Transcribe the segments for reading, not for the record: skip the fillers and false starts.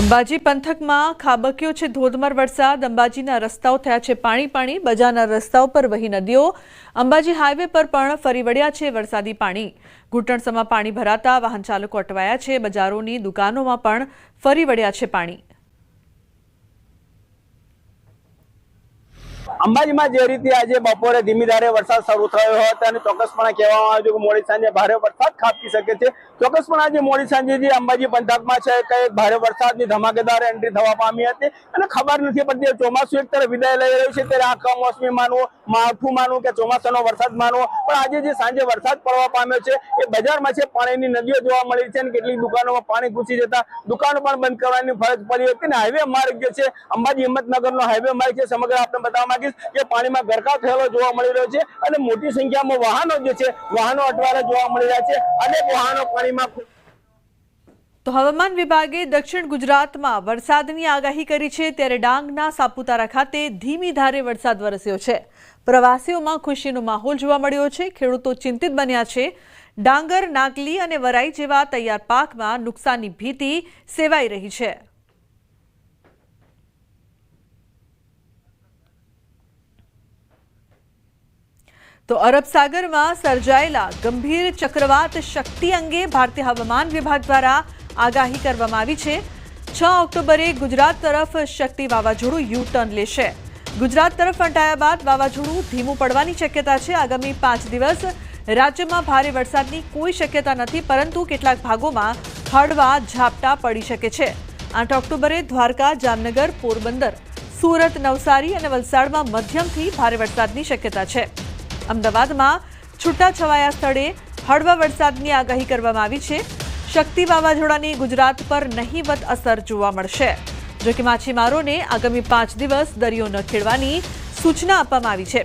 અંબાજી પંથકમાં ખાબક્યો છે ધોધમાર વરસાદ। અંબાજીના રસ્તાઓ થયા છે પાણી। બજારના રસ્તાઓ પર વહી નદીઓ। અંબાજી હાઈવે પર પણ ફરી વળ્યા છે વરસાદી પાણી। ઘૂંટણસમાં પાણી ભરાતા વાહન ચાલકો અટવાયા છે। બજારોની દુકાનોમાં પણ ફરી વળ્યા છે પાણી। અંબાજીમાં જે રીતે આજે બપોરે ધીમી ધારે વરસાદ શરૂ થયો હતો અને ચોક્કસપણે કહેવામાં આવ્યું કે મોડી સાંજે ભારે વરસાદ ખાબકી શકે છે। ચોક્કસપણે આજે મોડી સાંજે જે અંબાજી પંથકમાં છે કે ભારે વરસાદની ધમાકેદાર એન્ટ્રી થવા પામી હતી અને ખબર નથી પડતી ચોમાસું એક તરફ વિદાય લઈ રહ્યું છે ત્યારે આ કમોસમી માનવું, માવઠું માનવું કે ચોમાસાનો વરસાદ માનવો, પણ આજે જે સાંજે વરસાદ પડવા પામ્યો છે એ બજારમાં છે પાણીની નદીઓ જોવા મળી છે અને કેટલીક દુકાનોમાં પાણી ઘૂસી જતા દુકાનો પણ બંધ કરવાની ફરજ પડી હતી। અને હાઈવે માર્ગ જે છે અંબાજી હિંમતનગરનો હાઈવે માર્ગ છે સમગ્ર આપણે બતાવવા માંગીશ કે પાણીમાં ગરકાવ થયેલો જોવા મળી રહ્યો છે અને મોટી સંખ્યામાં વાહનો જે છે વાહનો અટવાયેલા જોવા મળી રહ્યા છે। અનેક વાહનો પાણીમાં। તો હવામાન વિભાગે દક્ષિણ ગુજરાતમાં વરસાદની આગાહી કરી છે ત્યારે ડાંગના સાપુતારા ખાતે ધીમી ધારે વરસાદ વરસ્યો છે। પ્રવાસીઓમાં ખુશીનો માહોલ જોવા મળ્યો છે। ખેડૂતો ચિંતિત બન્યા છે। ડાંગર, નાગલી અને વરાઈ જેવા તૈયાર પાકમાં નુકસાનની ભીતિ સેવાઈ રહી છે। તો અરબ સાગરમાં સર્જાયેલા ગંભીર ચક્રવાત શક્તિ અંગે ભારતીય હવામાન વિભાગ દ્વારા આગાહી કરવામાં આવી છે। 6 ઓક્ટોબરે ગુજરાત તરફ શક્તિ વાવાઝોડું યુ ટર્ન લેશે। ગુજરાત તરફ ફંટાયા બાદ વાવાઝોડું ધીમું પડવાની શક્યતા છે। આગામી 5 દિવસ રાજ્યમાં ભારે વરસાદની કોઈ શક્યતા નથી, પરંતુ કેટલાક ભાગોમાં હળવા ઝાપટા પડી શકે છે। 8 ઓક્ટોબરે દ્વારકા, જામનગર, પોરબંદર, સુરત, નવસારી અને વલસાડમાં મધ્યમથી ભારે વરસાદની શક્યતા છે। અમદાવાદમાં છૂટાછવાયા સ્થળે હળવા વરસાદની આગાહી કરવામાં આવી છે। શક્તિ વાવાઝોડાની ગુજરાત પર નહીવત અસર જોવા મળશે। જો કે માછીમારોને આગામી 5 દિવસ દરિયો ન ખેડવાની સૂચના આપવામાં આવી છે।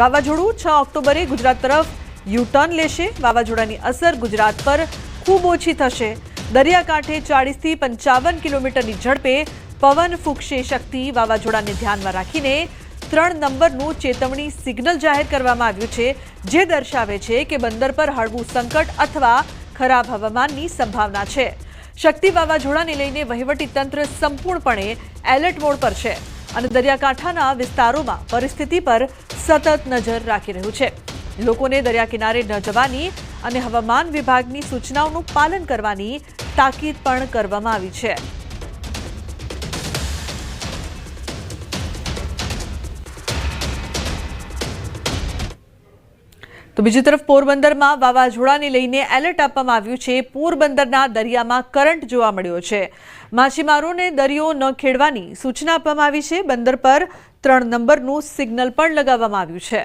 વાવાઝોડું 6 ઓક્ટોબરે ગુજરાત તરફ યુ ટર્ન લેશે। વાવાઝોડાની અસર ગુજરાત પર ખૂબ ઓછી થશે। દરિયાકાંઠે 40થી 55 કિલોમીટરની ઝડપે પવન ફૂંકશે। શક્તિ વાવાઝોડાને ધ્યાનમાં રાખીને 3 નંબરનું ચેતવણી સિગ્નલ જાહેર કરવામાં આવ્યું છે, જે દર્શાવે છે કે બંદર પર હળવું સંકટ અથવા ખરાબ હવામાનની સંભાવના છે। શક્તિ વાવાઝોડાને લઈને વહીવટીતંત્ર સંપૂર્ણપણે એલર્ટ મોડ પર છે અને દરિયાકાંઠાના વિસ્તારોમાં પરિસ્થિતિ પર સતત નજર રાખી રહ્યું છે। લોકોને દરિયા કિનારે ન જવાની અને હવામાન વિભાગની સૂચનાઓનું પાલન કરવાની તાકીદ પણ કરવામાં આવી છે। તો બીજી તરફ પોરબંદરમાં વાવાઝોડાને લઈને એલર્ટ આપવામાં આવ્યું છે। પોરબંદરના દરિયામાં કરંટ જોવા મળ્યો છે। માછીમારોને દરિયો ન ખેડવાની સૂચના આપવામાં આવી છે। બંદર પર 3 નંબરનું સિગ્નલ પણ લગાવવામાં આવ્યું છે।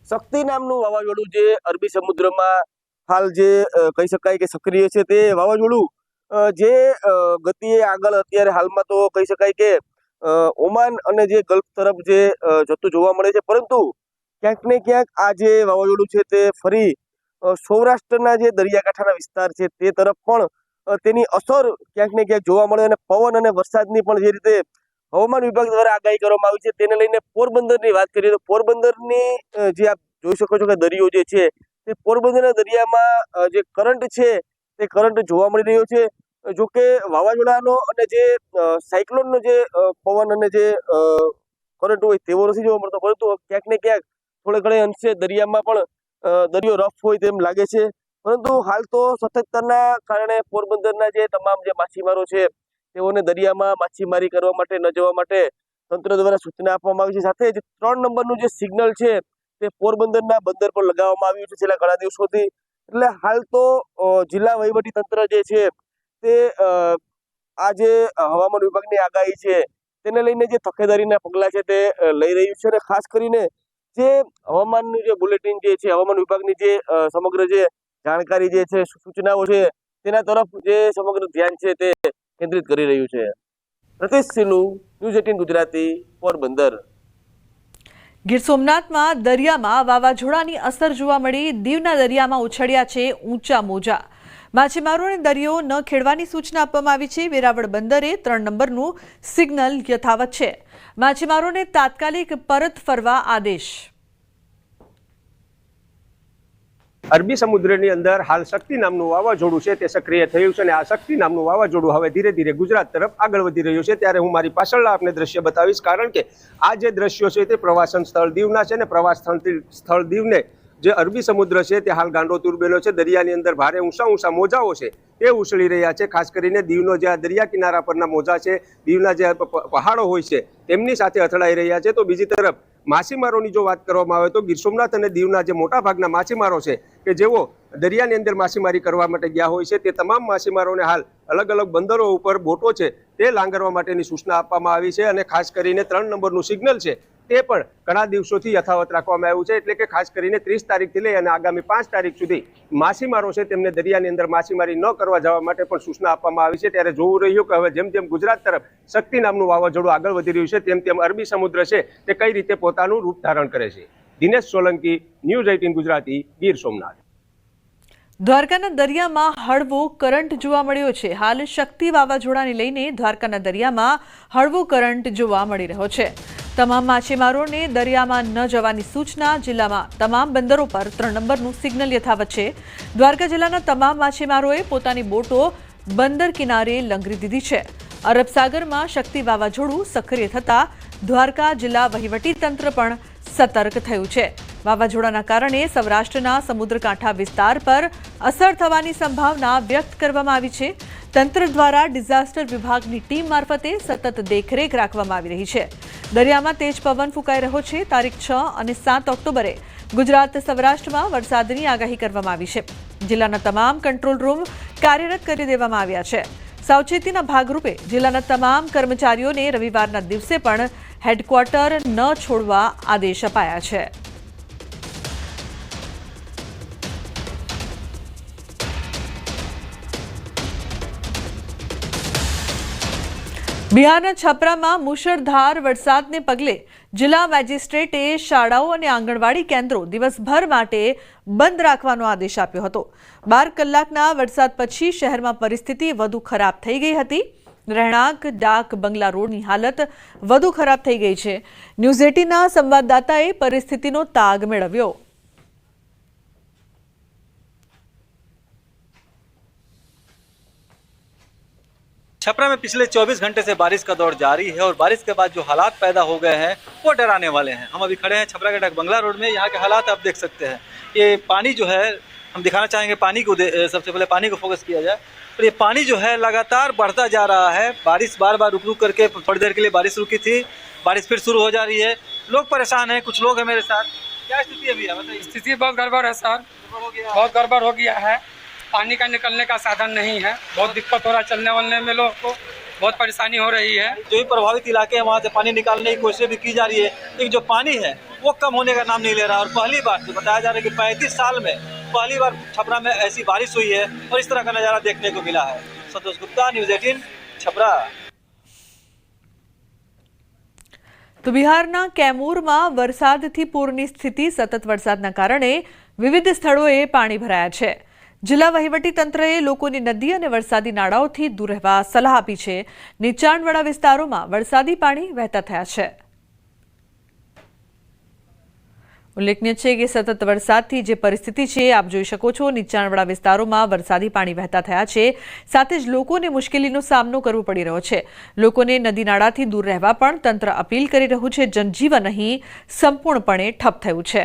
શક્તિ નામનું વાવાઝોડું જે અરબી સમુદ્રમાં હાલ જે કહી શકાય કે સક્રિય છે, તે વાવાઝોડું જે ગતિએ આગળ અત્યારે હાલમાં તો કહી શકાય કે ઓમાન અને જે ગલ્ફ તરફ જે જતું જોવા મળે છે, પરંતુ ક્યાંક ને ક્યાંક આ જે વાવાઝોડું છે તે ફરી સૌરાષ્ટ્રના જે દરિયાકાંઠાના વિસ્તાર છે તે તરફ પણ તેની અસર ક્યાંક ને ક્યાંક જોવા મળે અને પવન અને વરસાદની પણ જે રીતે હવામાન વિભાગ દ્વારા આગાહી કરવામાં આવી છે તેને લઈને પોરબંદરની વાત કરીએ તો પોરબંદરની જે આપ જોઈ શકો છો કે દરિયો જે છે તે પોરબંદરના દરિયામાં જે કરંટ છે તે કરંટ જોવા મળી રહ્યો છે। જો કે વાવાઝોડાનો અને જે સાયક્લોનનો જે પવન અને જે કરંટ હોય તેવો નથી જોવા મળતો, પરંતુ ક્યાંક ને ક્યાંક થોડે ઘણે અંશે દરિયામાં પણ દરિયો રફ હોય તેમ લાગે છે। પરંતુ હાલ તો સતર્કતાના કારણે પોરબંદરના જે તમામ જે માછીમારો છે તેઓને દરિયામાં માછીમારી કરવા માટે ન જવા માટે તંત્ર દ્વારા સૂચના આપવામાં આવી છે। સાથે જ 3 નંબરનું જે સિગ્નલ છે તે પોરબંદરના બંદર પર લગાવવામાં આવ્યું છે છેલ્લા ઘણા દિવસોથી। એટલે હાલ તો જિલ્લા વહીવટી તંત્ર જે છે તે આ જે હવામાન વિભાગની આગાહી છે તેને લઈને જે તકેદારીના પગલાં છે તે લઈ રહ્યું છે અને ખાસ કરીને જે હવામાનનું જે બુલેટિન જે છે, હવામાન વિભાગની જે સમગ્ર જે જાણકારી જે છે, સૂચનાઓ છે તેના તરફ જે સમગ્ર ધ્યાન છે તે કેન્દ્રિત કરી રહ્યું છે। રતીશ સિનુ, ન્યૂઝ 18 ગુજરાતી, પોરબંદર। ગીર સોમનાથમાં દરિયામાં વાવાઝોડાની અસર જોવા મળી। દીવના દરિયામાં ઉછળ્યા છે ઊંચા મોજા। માછીમારોને દરિયો ન ખેડવાની સૂચના આપવામાં આવી છે। વેરાવળ બંદરે 3 નંબરનું સિગ્નલ યથાવત છે। માછીમારોને તાત્કાલિક પરત ફરવા આદેશ। અરબી સમુદ્રની અંદર હાલ શક્તિ નામનું વાવાઝોડું છે તે સક્રિય થયું છે અને આ શક્તિ નામનું વાવાઝોડું હવે ધીરે ધીરે ગુજરાત તરફ આગળ વધી રહ્યું છે। ત્યારે હું મારી પાછળના આપને દ્રશ્ય બતાવીશ, કારણ કે આ જે દ્રશ્યો છે તે પ્રવાસન સ્થળ દીવના છે ને પ્રવાસ સ્થળ દીવને જે અરબી સમુદ્ર છે તે હાલ ગાંડો તુરબેલો છે। દરિયાની અંદર ભારે ઊંચા મોજાઓ છે તે ઉછળી રહ્યા છે। ખાસ કરીને દીવનો જે આ દરિયા કિનારા પરના મોજા છે, દીવના જે પહાડો હોય છે તેમની સાથે અથડાઈ રહ્યા છે। તો બીજી તરફ માછીમારોની જો વાત કરવામાં આવે તો ગીર સોમનાથ અને દીવના જે મોટા ભાગના માછીમારો છે કે જેઓ દરિયાની અંદર માછીમારી કરવા માટે ગયા હોય છે તે તમામ માછીમારોને હાલ અલગ અલગ બંદરો ઉપર બોટો છે તે લાંગરવા માટેની સૂચના આપવામાં આવી છે અને ખાસ કરીને 3 નંબરનું સિગ્નલ છે તે પણ ઘણા દિવસોથી યથાવત રાખવામાં આવ્યું છે। એટલે કે ખાસ કરીને 30 તારીખથી લઈ અને આગામી 5 તારીખ સુધી માછીમારો છે તેમને દરિયાની અંદર માછીમારી ન કરવા જવા માટે પણ સૂચના આપવામાં આવી છે। ત્યારે જોવું રહ્યું કે હવે જેમ જેમ ગુજરાત તરફ શક્તિ નામનું વાવાઝોડું આગળ વધી રહ્યું છે તેમ તેમ અરબી સમુદ્ર છે તે કઈ રીતે પોતાનું રૂપ ધારણ કરે છે। દિનેશ સોલંકી, ન્યૂઝ 18 ગુજરાતી, ગીર સોમનાથ। દ્વારકાના દરિયામાં હળવો કરંટ જોવા મળ્યો છે। હાલ શક્તિ વાવાઝોડાને લઈને દ્વારકાના દરિયામાં હળવો કરંટ જોવા મળી રહ્યો છે। તમામ માછીમારોને દરિયામાં ન જવાની સૂચના। જિલ્લામાં તમામ બંદરો પર 3 નંબરનું સિગ્નલ યથાવત છે। દ્વારકા જિલ્લાના તમામ માછીમારોએ પોતાની બોટો બંદર કિનારે લંગરી દીધી છે। અરબ સાગરમાં શક્તિ વાવાઝોડું સક્રિય થતા દ્વારકા જિલ્લા વહીવટી તંત્ર પણ સતર્ક થયું છે। વાવાઝોડાના કારણે સૌરાષ્ટ્રના સમુદ્રકાંઠા વિસ્તાર પર અસર થવાની સંભાવના વ્યક્ત કરવામાં આવી છે। તંત્ર દ્વારા ડિઝાસ્ટર વિભાગની ટીમ મારફતે સતત દેખરેખ રાખવામાં આવી રહી છે। દરિયામાં તેજ પવન ફૂંકાઈ રહ્યો છે। તારીખ 6 અને 7 ઓક્ટોબરે ગુજરાત સૌરાષ્ટ્રમાં વરસાદની આગાહી કરવામાં આવી છે। જિલ્લાના તમામ કંટ્રોલ રૂમ કાર્યરત કરી દેવામાં આવ્યા છે। સાવચેતીના ભાગરૂપે જિલ્લાના તમામ કર્મચારીઓને રવિવારના દિવસે પણ હેડક્વાર્ટર ન છોડવા આદેશ અપાયા છે। બિહારના છપરામાં મુશળધાર વરસાદને પગલે જિલ્લા મેજિસ્ટ્રેટે શાળાઓ અને આંગણવાડી કેન્દ્રો દિવસભર માટે બંધ રાખવાનો આદેશ આપ્યો હતો। 12 કલાકના વરસાદ પછી શહેરમાં પરિસ્થિતિ વધુ ખરાબ થઈ ગઈ હતી। રહેણાંક ડાક બંગલા રોડની હાલત વધુ ખરાબ થઈ ગઈ છે। ન્યૂઝ 18ના સંવાદદાતાએ પરિસ્થિતિનો તાગ મેળવ્યો। छपरा में पिछले 24 घंटे से बारिश का दौर जारी है और बारिश के बाद जो हालात पैदा हो गए हैं वो डराने वाले हैं। हम अभी खड़े हैं छपरा के डाक बंगला रोड में। यहाँ के हालात आप देख सकते हैं। ये पानी जो है, हम दिखाना चाहेंगे पानी को, सबसे पहले पानी को फोकस किया जाए। और ये पानी जो है लगातार बढ़ता जा रहा है। बारिश बार बार रुक रुक करके, थोड़ी देर के लिए बारिश रुकी थी, बारिश फिर शुरू हो जा रही है। लोग परेशान हैं, कुछ लोग हैं मेरे साथ। क्या स्थिति अभी है बताइए? स्थिति बहुत गड़बड़ है सर, बहुत गड़बड़ हो गया है। पानी का निकलने का साधन नहीं है, बहुत दिक्कत हो रहा है चलने वलने में, लोग को बहुत परेशानी हो रही है। जो भी प्रभावित इलाके हैं वहाँ से पानी निकालने की कोशिश भी की जा रही है, लेकिन जो पानी है वो कम होने का नाम नहीं ले रहा। और पहली बार जो बताया जा रहा है कि 35 साल में पहली बार छपरा में ऐसी बारिश हुई है और इस तरह का नज़ारा देखने को मिला है। संतोष गुप्ता, न्यूज़ 18 छपरा। તો બિહારના કેમૂરમાં વરસાદથી પૂરની સ્થિતિ। સતત વરસાદના કારણે વિવિધ સ્થળોએ પાણી ભરાયા છે। જિલ્લા વહીવટી તંત્રએ લોકોને નદી અને વરસાદી નાળાઓથી દૂર રહેવા સલાહ આપી છે। નીચાણવાળા વિસ્તારોમાં વરસાદી પાણી વહેતા થયા છે। ઉલ્લેખનીય છે કે સતત વરસાદથી જે પરિસ્થિતિ છે આપ જોઈ શકો છો। નીચાણવાળા વિસ્તારોમાં વરસાદી પાણી વહેતા થયા છે, સાથે જ લોકોને મુશ્કેલીનો સામનો કરવો પડી રહ્યો છે। લોકોને નદી નાળાથી દૂર રહેવા પણ તંત્ર અપીલ કરી રહ્યું છે। જનજીવન અહીં સંપૂર્ણપણે ઠપ થયું છે।